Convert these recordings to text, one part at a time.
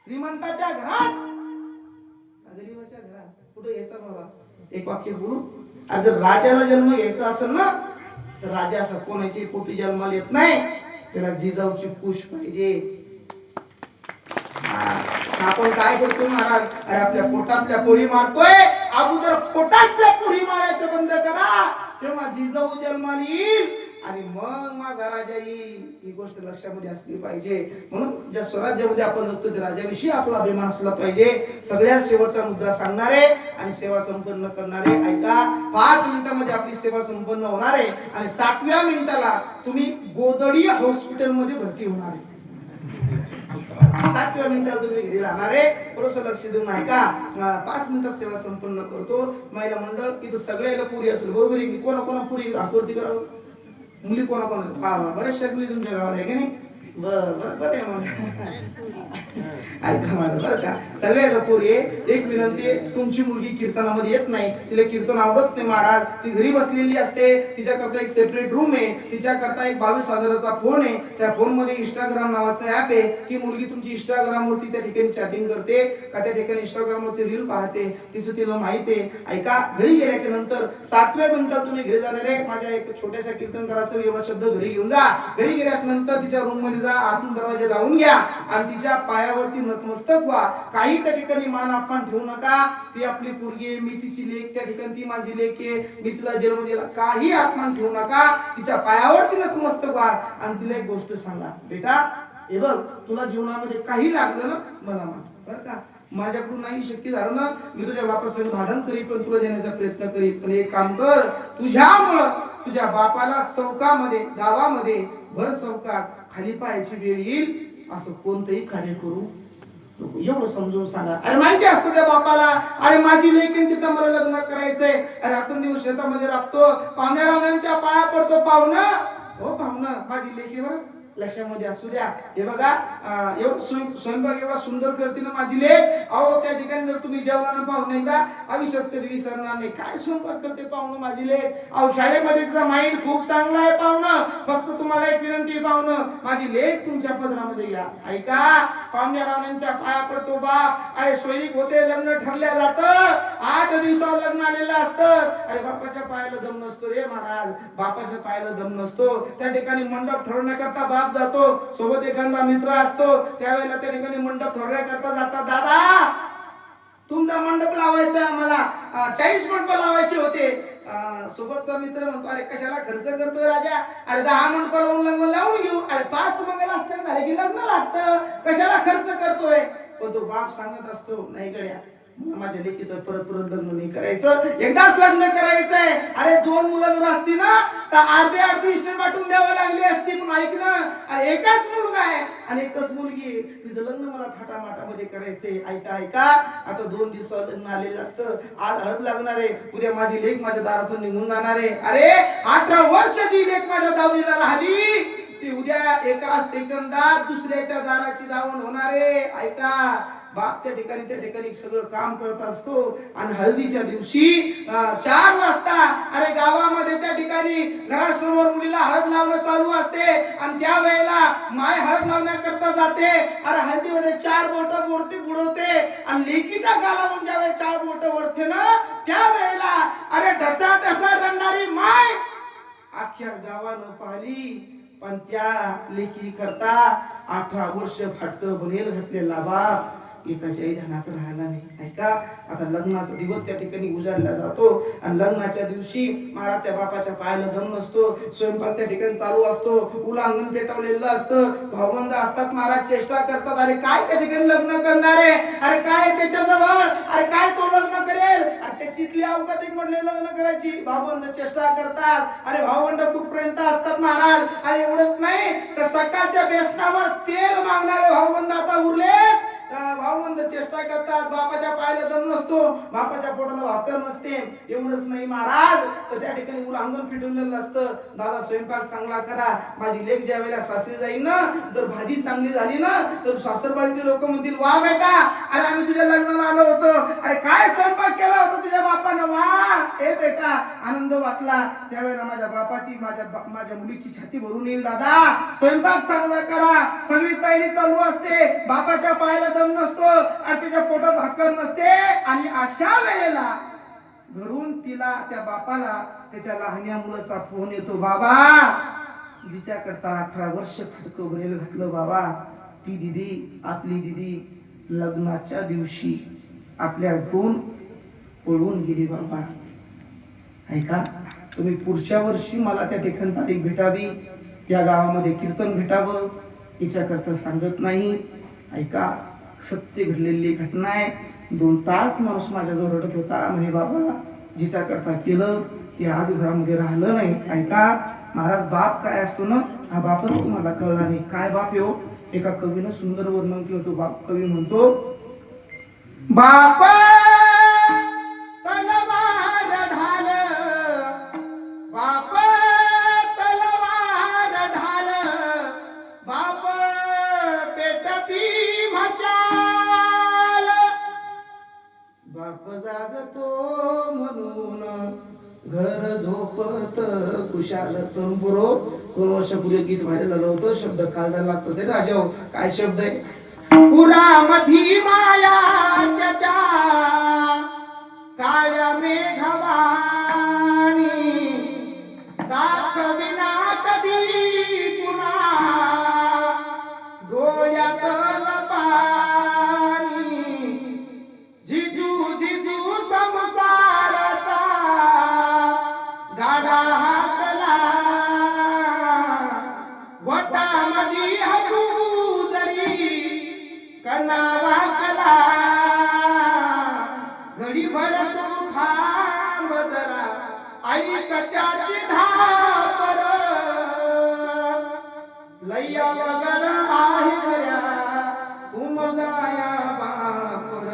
श्रीमंताच्या घरात गरीबाच्या घरात कुठे यायचा बाबा? एक वाक्य बोलू. आज जर राजाला जन्म घ्यायचा असेल ना तर राजा असा कोणाची पोटी जन्माला येत नाही, त्याला जिजाऊची पूछ पाहिजे. आपण काय करतो महाराज? अरे आपल्या पोटातल्या पोरी मारतोय, अगोदर पोटातल्या पोरी मारायचं बंद करा, तेव्हा जिजाऊ जन्माला येईल आणि मग माझा राजा येईल. ही गोष्ट लक्षामध्ये असली पाहिजे. म्हणून ज्या स्वराज्यामध्ये आपण जगतो त्या राजाविषयी आपला अभिमान असला पाहिजे. सगळ्यात शेवटचा मुद्दा सांगणारे आणि सेवा संपन्न करणारे ऐका. 5 मिनिटांमध्ये आपली सेवा संपन्न होणार आहे आणि 7व्या मिनिटाला तुम्ही गोदडी हॉस्पिटल मध्ये भरती होणार आहे. 7व्या मिनिटाला तुम्ही घरी राहणार आहे. थोडंसं लक्ष देऊन ऐका. 5 मिनिटात सेवा संपन्न करतो. महिला मंडळ इथं सगळ्याला पुरी असेल, बरोबर आहे? कोणा कोणा पुरी हातवरती करावं? मुली कोणा कोणा? बऱ्याचशा मुली तुमच्या गावात आहे की नाही? बरं आहे मग. ऐका माझं बरं का, सगळ्याला पोरी एक विनंती आहे, तुमची मुलगी कीर्तनामध्ये येत नाही, तिला कीर्तन आवडत नाही महाराज, ती घरी बसलेली असते, तिच्याकरता एक सेपरेट रूम आहे, तिच्याकरता एक 22,000चा फोन आहे, त्या फोन मध्ये इंस्टाग्राम नावाचा ऍप आहे. ती मुलगी तुमची इंस्टाग्राम वरती त्या ठिकाणी चॅटिंग करते का त्या ठिकाणी इंस्टाग्राम वरती रील पाहते, तिचं तिला माहिती आहे. ऐका, घरी गेल्याच्या नंतर 7व्या मिनिटात तुम्ही घरी जाणार आहे. माझ्या एक छोट्याशा कीर्तनकाराचा एवढा शब्द घरी घेऊन जा. घरी गेल्याच्या नंतर तिच्या रूम मध्ये जा, आतून दरवाजा लावून घ्या आणि तिच्या पायावरती नतमस्तक व्हा. काही त्या ठिकाणी मान अपमान ठेवू नका. ती आपली पोरगी आहे, मी तिची लेक, त्या ठिकाणी ती माझी लेक आहे, मी तिला जन्म दिला, काही अपमान ठेवू नका. तिच्या पायावरती नतमस्तक व्हा आणि तिला एक गोष्ट सांगा, बेटा हे बघ, तुला जीवनामध्ये काही लागलं ना मला मान, बरं का? माझ्याकडून नाही शक्य झालं ना, मी तुझ्या बापासाठी भांडण करीन, पण तुला देण्याचा प्रयत्न करीन. पण एक काम कर, तुझ्यामुळं तुझ्या बापाला चौकामध्ये, गावामध्ये भर चौकात खाली पायाची वेळ येईल असं कोणतंही कार्य करू नको. एवढं समजून सांगा. अरे माहिती असतं त्या बापाला, अरे माझी लेक तिथं मला लग्न करायचंय, अरे रात्रंदिवस शेतामध्ये राबतो, पाहुण्या रावण्यांच्या पाया पडतो. पाहुणं हो पाहुणं, माझी लेक बरं लक्षामध्ये असू द्या. हे बघा, एवढं स्वयंपाक एवढा सुंदर करते ना माझी लेक. अहो त्या ठिकाणी जर तुम्ही जेवला ना पाहुणे एकदा आयुष्यात कधी विसरणार नाही, काय स्वयंपाक करते पाहुणं माझी लेक. अहो शाळेमध्ये तिचा माइंड खूप चांगला आहे पाहुणं. फक्त तुम्हाला एक विनंती पाहुणं, माझी लेक तुमच्या पदरामध्ये या. ऐका, पाहुण्या रावण्यांच्या पाया पडतो बाप. अरे सोयीक होते, लग्न ठरल्या जातं, 8 दिवसावर लग्न आलेलं असतं. अरे बापाच्या पायाला दम नसतो रे महाराज, बापाच्या पायाला दम नसतो. त्या ठिकाणी मंडप ठरवण्याकरता बाप जातो, सोबत एखादा मित्र असतो, त्यावेळेला त्या ठिकाणी मंडप ठरवण्याकरता जातात. दादा तुमचा मंडप लावायचा आम्हाला, 40 मंडप लावायचे होते. सोबतचा मित्र म्हणतो, अरे कशाला खर्च करतोय राजा, अरे 10 मंडप लावून घेऊ. अरे 5 मंगलाष्टक झाले की लग्न लागतं, कशाला खर्च करतोय. पण तो बाप सांगत असतो, नाही गड्या, माझ्या लेकीचं परत परत लग्न नाही करायचं, एकदाच लग्न करायचंय. अरे 2 मुलं जर असती ना तर अर्धे इस्टेट वाटून द्यावं लागली असती. पण ऐक ना, अरे एकच मुलगा आहे आणि एकच मुलगी, तिचं लग्न मला थाटामाटामध्ये करायचंय. ऐका, आता 2 दिवसावर लग्न आलेलं असतं, आज हळद लागणार आहे, उद्या माझी लेक माझ्या दारातून निघून जाणार आहे. अरे 18 वर्षाची लेक माझ्या दावणीला राहिली, ती उद्या एका सेकंदात दुसऱ्याच्या दाराची दावण होणार आहे. ऐका, बाप त्या ठिकाणी सगळं काम करत असतो आणि हळदीच्या दिवशी 4 वाजता अरे गावामध्ये त्या ठिकाणी घरासमोर मुलीला हळद लावणं चालू असते आणि त्या वेळेला माय हळद लावण्याकरता जाते. अरे हळदीमध्ये 4 बोटं बुडवते आणि लेकीच्या गालावरून ज्यावेळी 4 बोटं वरते ना त्यावेळेला अरे ढसा रडणारी माय अख्ख्या गावानं पाहिली. पण त्या लेकी करता 18 वर्ष फाटकं बनेल घातलेला बाप एकाच्याही ध्यानात राहिला नाही. ऐका, आता लग्नाचा दिवस त्या ठिकाणी उजाडला जातो आणि लग्नाच्या दिवशी मला त्या बापाच्या पायाला दम नसतो, स्वयंपाक त्या ठिकाणी चालू असतो, उलांगण पेटवलेलं असतं, भावबंद असतात, महाराज चेष्टा करतात. अरे काय त्या ठिकाणी लग्न करणार आहे, अरे काय त्याच्याजवळ, अरे काय तो लग्न करेल, अरे त्याची इथली अवकात एक म्हटले लग्न करायची. भावबंद चेष्टा करतात. अरे भावबंद कुठपर्यंत असतात महाराज. अरे एवढंच नाही तर सकाळच्या बेसनावर तेल मागणारे भावबंद आता उरलेत. भावबंद चेष्टा करतात, बापाच्या पायाला दम नसतो, बापाच्या पोटाला भाकर नसते. एवढंच नाही महाराज, तर त्या ठिकाणी उलांगण फिटवलेलं असतं. दादा स्वयंपाक चांगला करा, माझी लेक ज्या वेळेला सासरी जाईल ना, जर भाजी चांगली झाली ना तर सासरवाडीचे लोक म्हणतील, वा बेटा, अरे आम्ही तुझ्या लग्नाला आलो होतो, अरे काय स्वयंपाक केला होता तुझ्या बापानं, वा ए बेटा, आनंद वाटला. त्यावेळेला माझ्या बापाची माझ्या मुलीची छाती भरून येईल. दादा स्वयंपाक चांगला करा, सगळी तयारी चालू असते, बापाच्या पायाला दम नसतो आणि त्याच्या पोटात भाकर नसते आणि अशा वेळेला घरून तिला त्या बापाला त्याच्या लहान्या मुलाचा फोन येतो, बाबा जिच्या करता 18 वर्ष खडकं बरेल घातलं बाबा, ती दिदी आपली दिदी लग्नाच्या दिवशी आपल्या दोन पळून गेली बाबा. ऐका, तुम्ही पुढच्या वर्षी मला त्या ठिकाणी तारीख भेटावी, त्या गावामध्ये कीर्तन भेटावं, तिच्याकरता सांगत नाही. ऐका, सत्य घडलेली घटना आहे. 2 तास माणूस माझ्याजवळ रडत होता, म्हणे बाबा जिच्या करता केलं ते आज घरामध्ये राहिलं नाही. ऐका महाराज, बाप काय असतो ना, हा बापच तुम्हाला कळला नाही. काय बाप येऊ, एका कवीनं सुंदर वर्णन केलं होतं. बाप कवी म्हणतो, बाप तलवार ढाल, बाप तलवार ढाल, बाप पेटती मशाल, बाप जागतो म्हणून घर झोपत कुशाल. तरुण पुरो 2 वर्षापूर्वी गीत व्हायरल झालं होतं. शब्द काल जायला लागतं ते राजा. काय शब्द आहे, पुरामधी माया त्याच्या काळ्या मेघवाणी, दाखविना कधी पुन्हा डोळ्यातल पाणी, जिजू जिजू संसाराचा गाडा हाकला, वटामधी हसू जरी कना वाकला, घडीभर तू थांब जरा ऐक त्याची धापर, लय्या वगड आहे घड्या उमगाया बापर,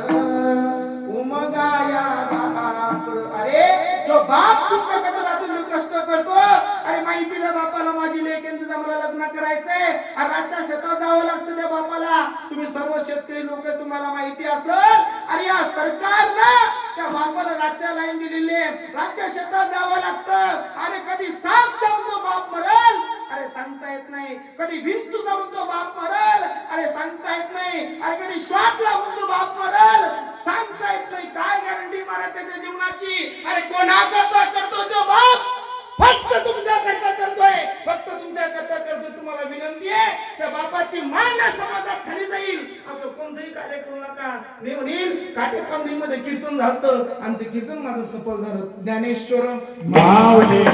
उमगाया बापर. अरे जो बाप तुमच्या कष्ट कष्ट करतो, अरे माहितीला बापाला माझी लेक तुझा मला लग्न करायचंय, आणि रातच्या शेतात जावं लागतं त्या बापाला. तुम्ही सर्व शेतकरी लोक तुम्हाला माहिती असेल, अरे या सरकारनं त्या बापाला रातच्या लाईन दिलेली आहे, रातच्या शेतात जावं लागतं. अरे कधी साप जाऊन तो बाप मरल, अरे सांगता येत नाही. कधी विंचू जाऊन तो बाप मरल, अरे सांगता येत नाही. अरे कधी शॉट लागून तो बाप मरल, सांगता येत नाही. काय गॅरंटी मारा त्याच्या जीवनाची? अरे कोणाकरता करतो तो बाप? फक्त तुमच्या करता करतोय, फक्त तुमच्या करता करतोय. तुम्हाला विनंती आहे, त्या बापाची मान समाजात खाली जाईल असं कोणतंही कार्य करू नका. मी म्हणेन काटेपांगरीमध्ये कीर्तन झालं आणि ते कीर्तन माझं सफल झालं. ज्ञानेश्वर माऊली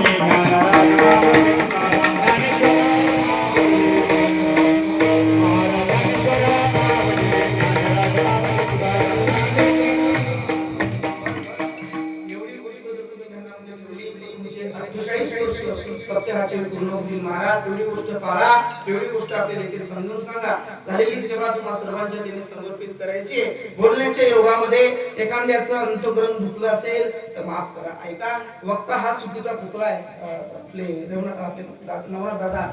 सत्याचे पूर्ण महाराज, एवढी गोष्ट पाळा, एवढी गोष्ट आपल्या लेखी समजून सांगा. झालेली सेवा तुम्हाला सर्वांच्या देणे समर्पित करायची. बोलण्याच्या योगामध्ये एखाद्याचं अंतःकरण दुखलं असेल तर माफ करा. ऐका, वक्ता हा चुकीचा पुतळा आहे. आपले नवनाथ दादा,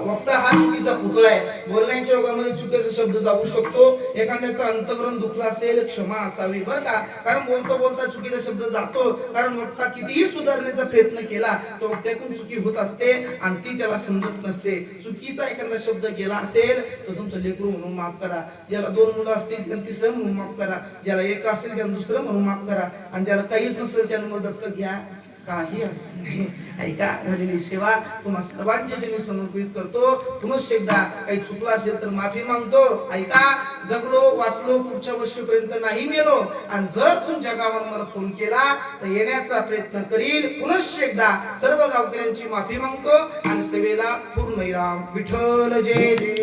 वक्ता हा चुकीचा पुतळा आहे. बोलण्याच्या योगामध्ये चुकीचे शब्द जाऊ शकतो. एखाद्याचं अंतःकरण दुखलं असेल, क्षमा असावी बरं का. कारण बोलता बोलता चुकीचा शब्द जातो. कारण वक्ता कितीही सुधारण्याचा प्रयत्न केला तो वक्त्याकडून चुकी होत असते आणि ती त्याला समजत नसते. चुकीचा एखादा शब्द गेला असेल तर तुमचं लेकरू म्हणून माफ करा. ज्याला 2 मुलं असतील त्याला 3रं म्हणून माफ करा. ज्याला 1 असेल त्याला 2रं म्हणून माफ करा. आणि ज्याला काहीच नसेल त्याला मग दत्तक घ्या, काही अडचण नाही. ऐका, झालेली सेवा तुम्हा सर्वांच्या जनी समर्पित करतो. पुनश्च एकदा काही चुकलं असेल तर माफी मागतो. ऐका, जगलो वाचलो पुढच्या वर्षीपर्यंत नाही मेलो, आणि जर तुमच्या गावानं मला फोन केला तर येण्याचा प्रयत्न करील. पुनश्च एकदा सर्व गावकऱ्यांची माफी मागतो आणि सेवेला पूर्ण विराम. विठ्ठल जय जय.